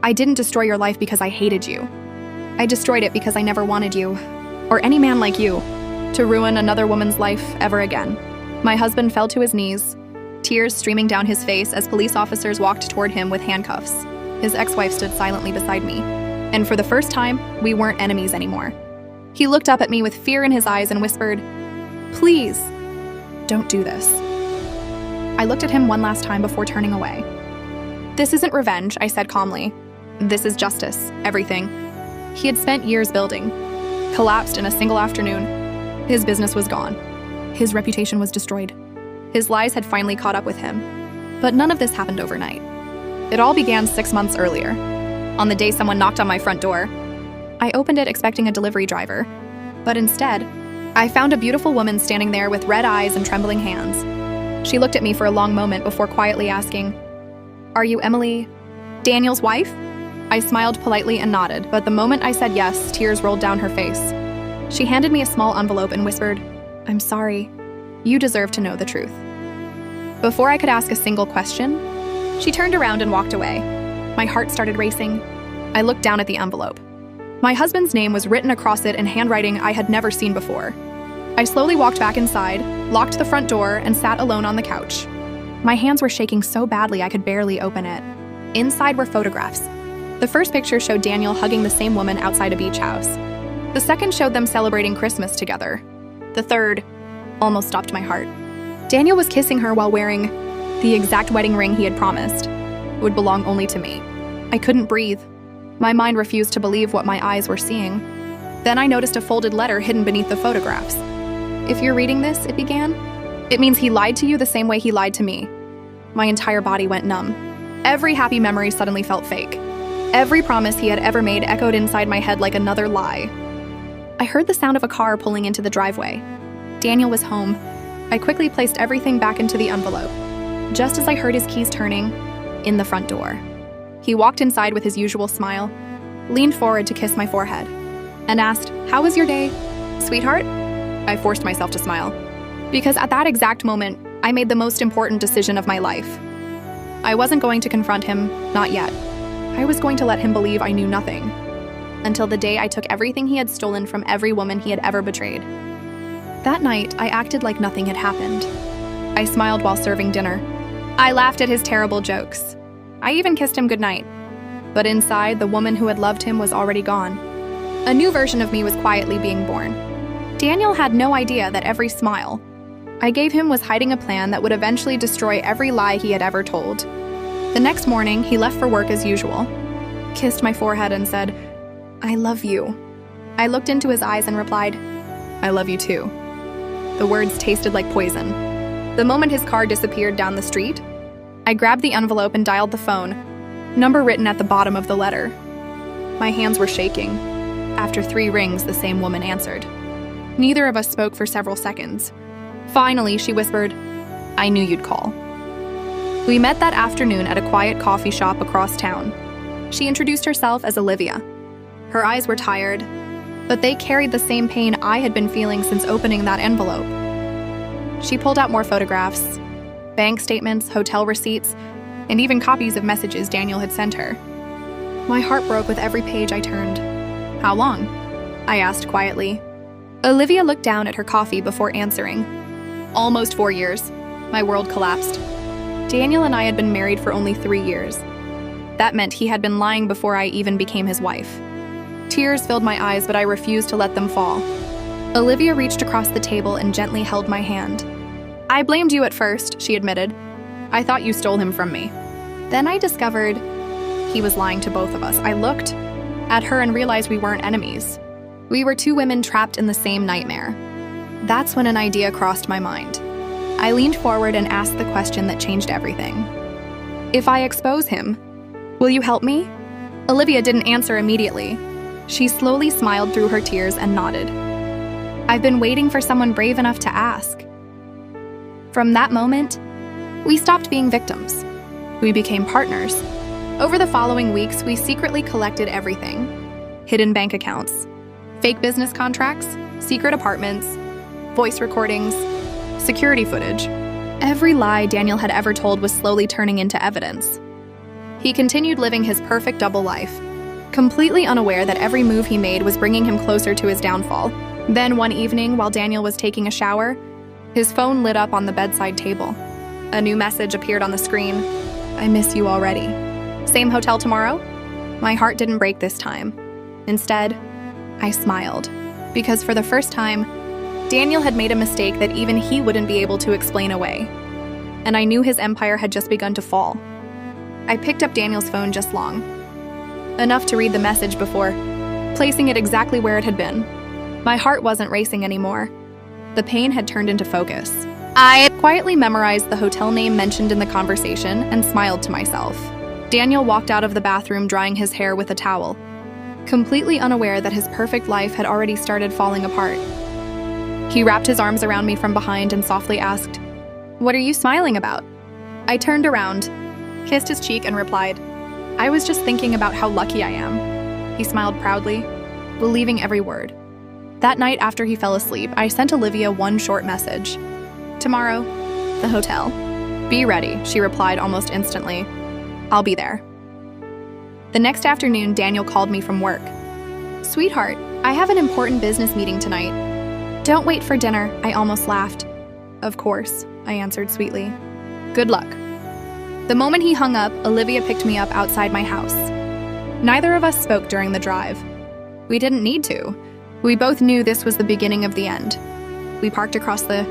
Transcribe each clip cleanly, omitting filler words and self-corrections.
I didn't destroy your life because I hated you. I destroyed it because I never wanted you, or any man like you, to ruin another woman's life ever again." My husband fell to his knees, tears streaming down his face as police officers walked toward him with handcuffs. His ex-wife stood silently beside me, and for the first time, we weren't enemies anymore. He looked up at me with fear in his eyes and whispered, "Please, don't do this." I looked at him one last time before turning away. "This isn't revenge," I said calmly. "This is justice, everything he had spent years building collapsed in a single afternoon. His business was gone. His reputation was destroyed. His lies had finally caught up with him. But none of this happened overnight. It all began 6 months earlier, on the day someone knocked on my front door. I opened it expecting a delivery driver, but instead, I found a beautiful woman standing there with red eyes and trembling hands. She looked at me for a long moment before quietly asking, "Are you Emily, Daniel's wife?" I smiled politely and nodded, but the moment I said yes, tears rolled down her face. She handed me a small envelope and whispered, "I'm sorry. You deserve to know the truth." Before I could ask a single question, she turned around and walked away. My heart started racing. I looked down at the envelope. My husband's name was written across it in handwriting I had never seen before. I slowly walked back inside, locked the front door, and sat alone on the couch. My hands were shaking so badly I could barely open it. Inside were photographs. The first picture showed Daniel hugging the same woman outside a beach house. The second showed them celebrating Christmas together. The third almost stopped my heart. Daniel was kissing her while wearing the exact wedding ring he had promised. It would belong only to me. I couldn't breathe. My mind refused to believe what my eyes were seeing. Then I noticed a folded letter hidden beneath the photographs. "If you're reading this," it began, "it means he lied to you the same way he lied to me." My entire body went numb. Every happy memory suddenly felt fake. Every promise he had ever made echoed inside my head like another lie. I heard the sound of a car pulling into the driveway. Daniel was home. I quickly placed everything back into the envelope. Just as I heard his keys turning in the front door. He walked inside with his usual smile, leaned forward to kiss my forehead, and asked, "How was your day, sweetheart?" I forced myself to smile, because at that exact moment, I made the most important decision of my life. I wasn't going to confront him, not yet. I was going to let him believe I knew nothing, until the day I took everything he had stolen from every woman he had ever betrayed. That night, I acted like nothing had happened. I smiled while serving dinner. I laughed at his terrible jokes. I even kissed him goodnight. But inside, the woman who had loved him was already gone. A new version of me was quietly being born. Daniel had no idea that every smile I gave him was hiding a plan that would eventually destroy every lie he had ever told. The next morning, he left for work as usual, kissed my forehead and said, "I love you." I looked into his eyes and replied, "I love you too." The words tasted like poison. The moment his car disappeared down the street, I grabbed the envelope and dialed the phone, number written at the bottom of the letter. My hands were shaking. After 3 rings, the same woman answered. Neither of us spoke for several seconds. Finally, she whispered, "I knew you'd call." We met that afternoon at a quiet coffee shop across town. She introduced herself as Olivia. Her eyes were tired, but they carried the same pain I had been feeling since opening that envelope. She pulled out more photographs, bank statements, hotel receipts, and even copies of messages Daniel had sent her. My heart broke with every page I turned. "How long?" I asked quietly. Olivia looked down at her coffee before answering. "Almost 4 years. My world collapsed. Daniel and I had been married for only 3 years. That meant he had been lying before I even became his wife." Tears filled my eyes, but I refused to let them fall. Olivia reached across the table and gently held my hand. "I blamed you at first," she admitted. "I thought you stole him from me. Then I discovered he was lying to both of us." I looked at her and realized we weren't enemies. We were 2 women trapped in the same nightmare. That's when an idea crossed my mind. I leaned forward and asked the question that changed everything. "If I expose him, will you help me?" Olivia didn't answer immediately. She slowly smiled through her tears and nodded. "I've been waiting for someone brave enough to ask." From that moment, we stopped being victims. We became partners. Over the following weeks, we secretly collected everything. Hidden bank accounts, fake business contracts, secret apartments, voice recordings, security footage. Every lie Daniel had ever told was slowly turning into evidence. He continued living his perfect double life, completely unaware that every move he made was bringing him closer to his downfall. Then one evening, while Daniel was taking a shower, his phone lit up on the bedside table. A new message appeared on the screen. "I miss you already. Same hotel tomorrow?" My heart didn't break this time. Instead, I smiled, because for the first time, Daniel had made a mistake that even he wouldn't be able to explain away. And I knew his empire had just begun to fall. I picked up Daniel's phone just long enough to read the message before placing it exactly where it had been. My heart wasn't racing anymore. The pain had turned into focus. I quietly memorized the hotel name mentioned in the conversation and smiled to myself. Daniel walked out of the bathroom drying his hair with a towel, completely unaware that his perfect life had already started falling apart. He wrapped his arms around me from behind and softly asked, "What are you smiling about?" I turned around, kissed his cheek, and replied, "I was just thinking about how lucky I am." He smiled proudly, believing every word. That night after he fell asleep, I sent Olivia one short message. "Tomorrow, the hotel. Be ready," she replied almost instantly. "I'll be there." The next afternoon, Daniel called me from work. "Sweetheart, I have an important business meeting tonight. Don't wait for dinner," I almost laughed. "Of course," I answered sweetly. "Good luck." The moment he hung up, Olivia picked me up outside my house. Neither of us spoke during the drive. We didn't need to. We both knew this was the beginning of the end. We parked across the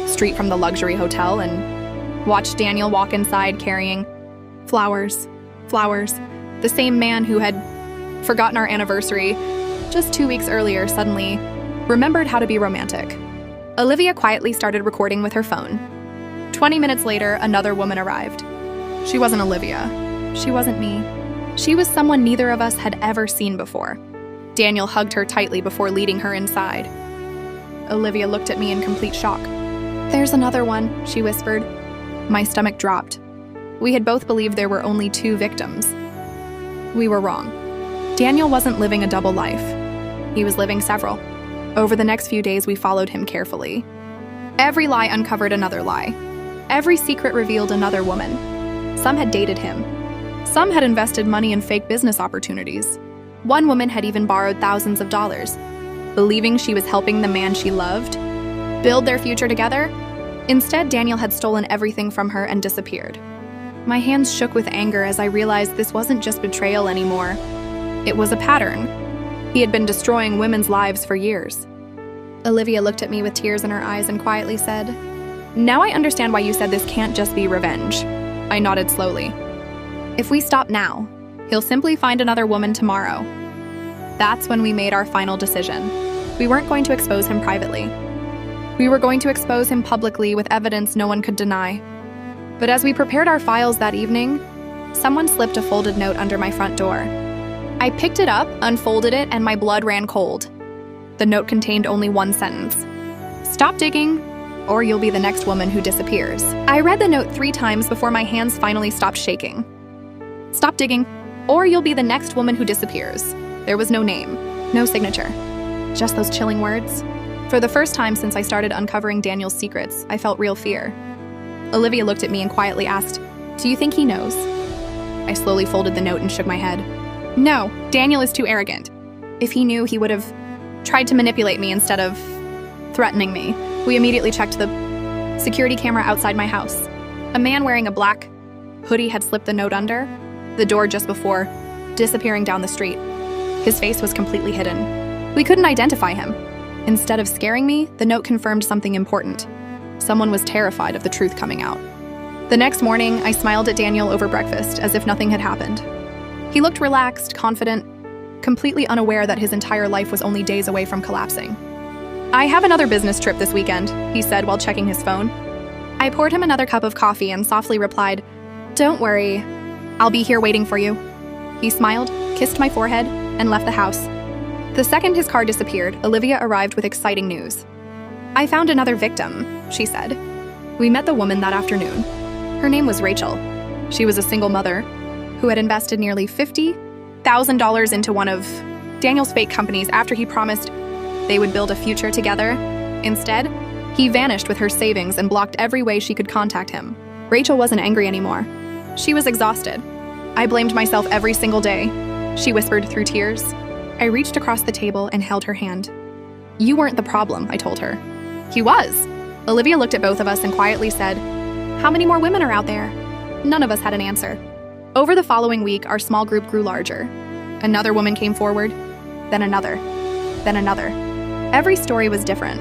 street from the luxury hotel and watched Daniel walk inside carrying flowers. The same man who had forgotten our anniversary just 2 weeks earlier suddenly remembered how to be romantic. Olivia quietly started recording with her phone. 20 minutes later, another woman arrived. She wasn't Olivia. She wasn't me. She was someone neither of us had ever seen before. Daniel hugged her tightly before leading her inside. Olivia looked at me in complete shock. "There's another one," she whispered. My stomach dropped. We had both believed there were only 2 victims. We were wrong. Daniel wasn't living a double life. He was living several. Over the next few days, we followed him carefully. Every lie uncovered another lie. Every secret revealed another woman. Some had dated him. Some had invested money in fake business opportunities. One woman had even borrowed thousands of dollars, believing she was helping the man she loved build their future together. Instead, Daniel had stolen everything from her and disappeared. My hands shook with anger as I realized this wasn't just betrayal anymore. It was a pattern. He had been destroying women's lives for years. Olivia looked at me with tears in her eyes and quietly said, "Now I understand why you said this can't just be revenge." I nodded slowly. "If we stop now, he'll simply find another woman tomorrow." That's when we made our final decision. We weren't going to expose him privately. We were going to expose him publicly with evidence no one could deny. But as we prepared our files that evening, someone slipped a folded note under my front door. I picked it up, unfolded it, and my blood ran cold. The note contained only one sentence. "Stop digging, or you'll be the next woman who disappears." I read the note 3 times before my hands finally stopped shaking. "Stop digging, or you'll be the next woman who disappears." There was no name, no signature, just those chilling words. For the first time since I started uncovering Daniel's secrets, I felt real fear. Olivia looked at me and quietly asked, "Do you think he knows?" I slowly folded the note and shook my head. "No, Daniel is too arrogant. If he knew, he would have tried to manipulate me instead of threatening me." We immediately checked the security camera outside my house. A man wearing a black hoodie had slipped the note under the door just before disappearing down the street. His face was completely hidden. We couldn't identify him. Instead of scaring me, the note confirmed something important. Someone was terrified of the truth coming out. The next morning, I smiled at Daniel over breakfast as if nothing had happened. He looked relaxed, confident, completely unaware that his entire life was only days away from collapsing. "I have another business trip this weekend," he said while checking his phone. I poured him another cup of coffee and softly replied, "Don't worry, I'll be here waiting for you." He smiled, kissed my forehead, and left the house. The second his car disappeared, Olivia arrived with exciting news. "I found another victim," she said. We met the woman that afternoon. Her name was Rachel. She was a single mother who had invested nearly $50,000 into one of Daniel's fake companies after he promised they would build a future together. Instead, he vanished with her savings and blocked every way she could contact him. Rachel wasn't angry anymore. She was exhausted. I blamed myself every single day, she whispered through tears. I reached across the table and held her hand. You weren't the problem, I told her. He was. Olivia looked at both of us and quietly said, how many more women are out there? None of us had an answer. Over the following week, our small group grew larger. Another woman came forward, then another, then another. Every story was different,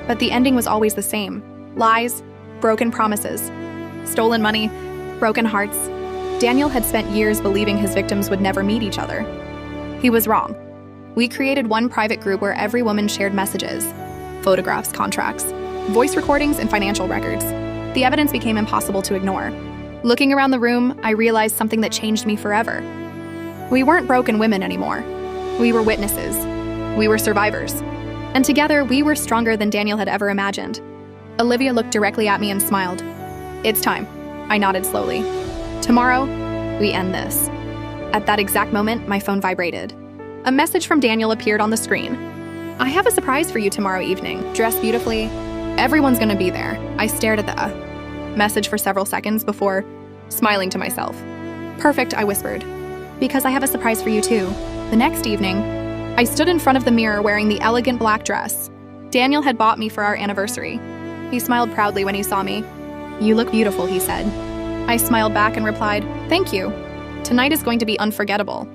but the ending was always the same. Lies, broken promises, stolen money, broken hearts. Daniel had spent years believing his victims would never meet each other. He was wrong. We created one private group where every woman shared messages, photographs, contracts, voice recordings, and financial records. The evidence became impossible to ignore. Looking around the room, I realized something that changed me forever. We weren't broken women anymore. We were witnesses. We were survivors. And together, we were stronger than Daniel had ever imagined. Olivia looked directly at me and smiled. It's time, I nodded slowly. Tomorrow, we end this. At that exact moment, my phone vibrated. A message from Daniel appeared on the screen. I have a surprise for you tomorrow evening. Dress beautifully. Everyone's gonna be there. I stared at the message for several seconds before smiling to myself. Perfect, I whispered. Because I have a surprise for you too. The next evening, I stood in front of the mirror wearing the elegant black dress Daniel had bought me for our anniversary. He smiled proudly when he saw me. You look beautiful, he said. I smiled back and replied, thank you. Tonight is going to be unforgettable.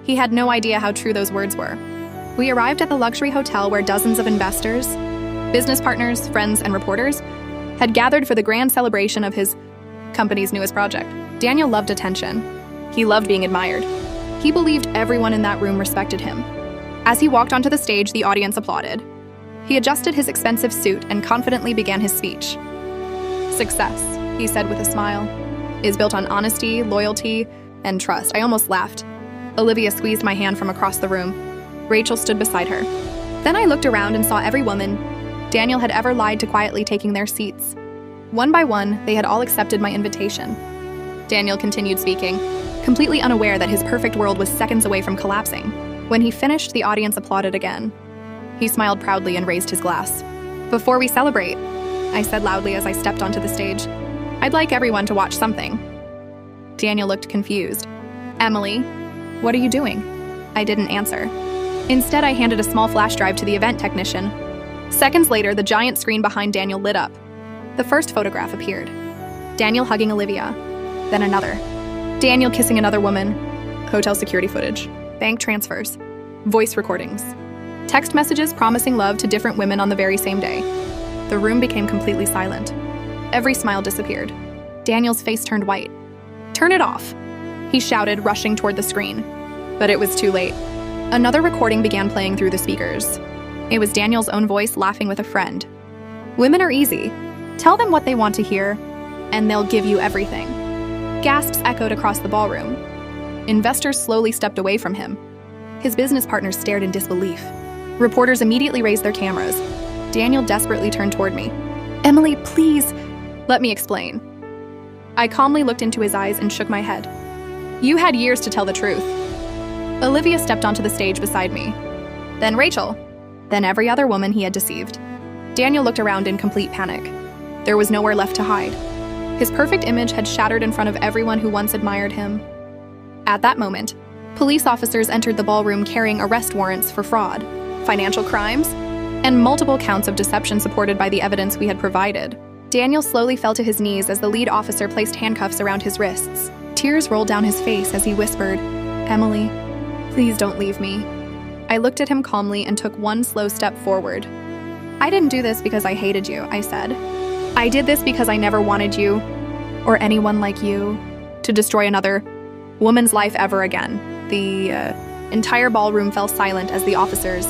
He had no idea how true those words were. We arrived at the luxury hotel where dozens of investors, business partners, friends, and reporters had gathered for the grand celebration of his company's newest project. Daniel loved attention. He loved being admired. He believed everyone in that room respected him. As he walked onto the stage, the audience applauded. He adjusted his expensive suit and confidently began his speech. Success, he said with a smile, is built on honesty, loyalty, and trust. I almost laughed. Olivia squeezed my hand from across the room. Rachel stood beside her. Then I looked around and saw every woman Daniel had ever lied to quietly taking their seats. One by one, they had all accepted my invitation. Daniel continued speaking, completely unaware that his perfect world was seconds away from collapsing. When he finished, the audience applauded again. He smiled proudly and raised his glass. Before we celebrate, I said loudly as I stepped onto the stage, I'd like everyone to watch something. Daniel looked confused. Emily, what are you doing? I didn't answer. Instead, I handed a small flash drive to the event technician. Seconds later, the giant screen behind Daniel lit up. The first photograph appeared. Daniel hugging Olivia, then another. Daniel kissing another woman. Hotel security footage. Bank transfers. Voice recordings. Text messages promising love to different women on the very same day. The room became completely silent. Every smile disappeared. Daniel's face turned white. Turn it off, he shouted, rushing toward the screen. But it was too late. Another recording began playing through the speakers. It was Daniel's own voice laughing with a friend. Women are easy. Tell them what they want to hear, and they'll give you everything. Gasps echoed across the ballroom. Investors slowly stepped away from him. His business partners stared in disbelief. Reporters immediately raised their cameras. Daniel desperately turned toward me. Emily, please, let me explain. I calmly looked into his eyes and shook my head. You had years to tell the truth. Olivia stepped onto the stage beside me. Then Rachel. Then every other woman he had deceived. Daniel looked around in complete panic. There was nowhere left to hide. His perfect image had shattered in front of everyone who once admired him. At that moment, police officers entered the ballroom carrying arrest warrants for fraud, financial crimes, and multiple counts of deception supported by the evidence we had provided. Daniel slowly fell to his knees as the lead officer placed handcuffs around his wrists. Tears rolled down his face as he whispered, Emily, please don't leave me. I looked at him calmly and took one slow step forward. I didn't do this because I hated you, I said. I did this because I never wanted you, or anyone like you, to destroy another woman's life ever again. The entire ballroom fell silent as the officers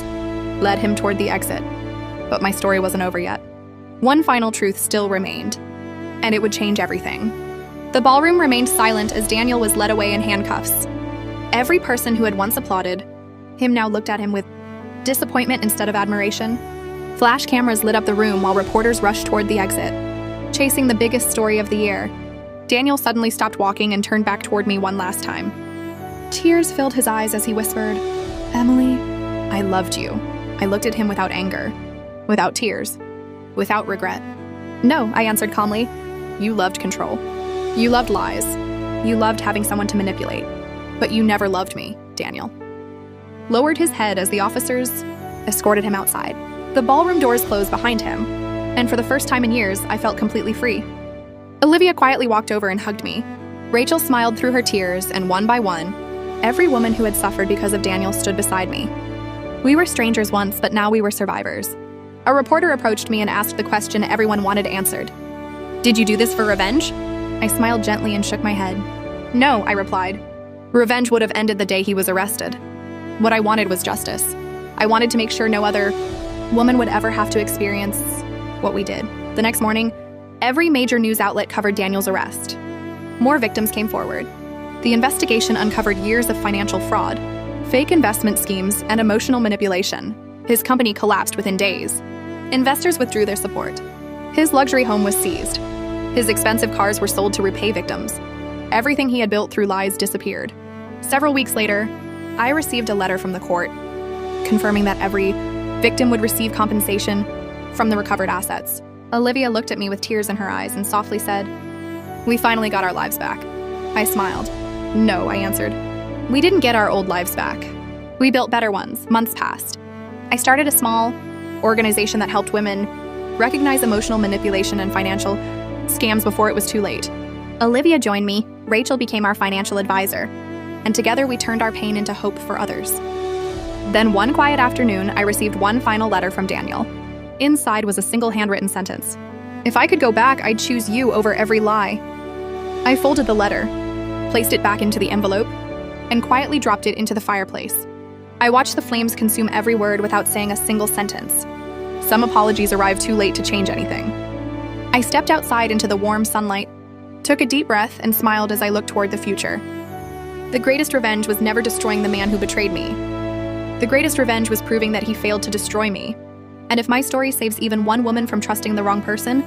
led him toward the exit. But my story wasn't over yet. One final truth still remained, and it would change everything. The ballroom remained silent as Daniel was led away in handcuffs. Every person who had once applauded him now looked at him with disappointment instead of admiration. Flash cameras lit up the room while reporters rushed toward the exit, chasing the biggest story of the year. Daniel suddenly stopped walking and turned back toward me one last time. Tears filled his eyes as he whispered, Emily, I loved you. I looked at him without anger, without tears, without regret. No, I answered calmly. You loved control. You loved lies. You loved having someone to manipulate, but you never loved me, Daniel. Lowered his head as the officers escorted him outside. The ballroom doors closed behind him, and for the first time in years, I felt completely free. Olivia quietly walked over and hugged me. Rachel smiled through her tears, and one by one, every woman who had suffered because of Daniel stood beside me. We were strangers once, but now we were survivors. A reporter approached me and asked the question everyone wanted answered. Did you do this for revenge? I smiled gently and shook my head. No, I replied. Revenge would have ended the day he was arrested. What I wanted was justice. I wanted to make sure no other woman would ever have to experience what we did. The next morning, every major news outlet covered Daniel's arrest. More victims came forward. The investigation uncovered years of financial fraud, fake investment schemes, and emotional manipulation. His company collapsed within days. Investors withdrew their support. His luxury home was seized. His expensive cars were sold to repay victims. Everything he had built through lies disappeared. Several weeks later, I received a letter from the court confirming that every victim would receive compensation from the recovered assets. Olivia looked at me with tears in her eyes and softly said, "We finally got our lives back." I smiled. "No," I answered. "We didn't get our old lives back. We built better ones." Months passed. I started a small organization that helped women recognize emotional manipulation and financial scams before it was too late. Olivia joined me, Rachel became our financial advisor, and together we turned our pain into hope for others. Then one quiet afternoon, I received one final letter from Daniel. Inside was a single handwritten sentence. "If I could go back, I'd choose you over every lie." I folded the letter, placed it back into the envelope, and quietly dropped it into the fireplace. I watched the flames consume every word without saying a single sentence. Some apologies arrived too late to change anything. I stepped outside into the warm sunlight, took a deep breath, and smiled as I looked toward the future. The greatest revenge was never destroying the man who betrayed me. The greatest revenge was proving that he failed to destroy me. And if my story saves even one woman from trusting the wrong person,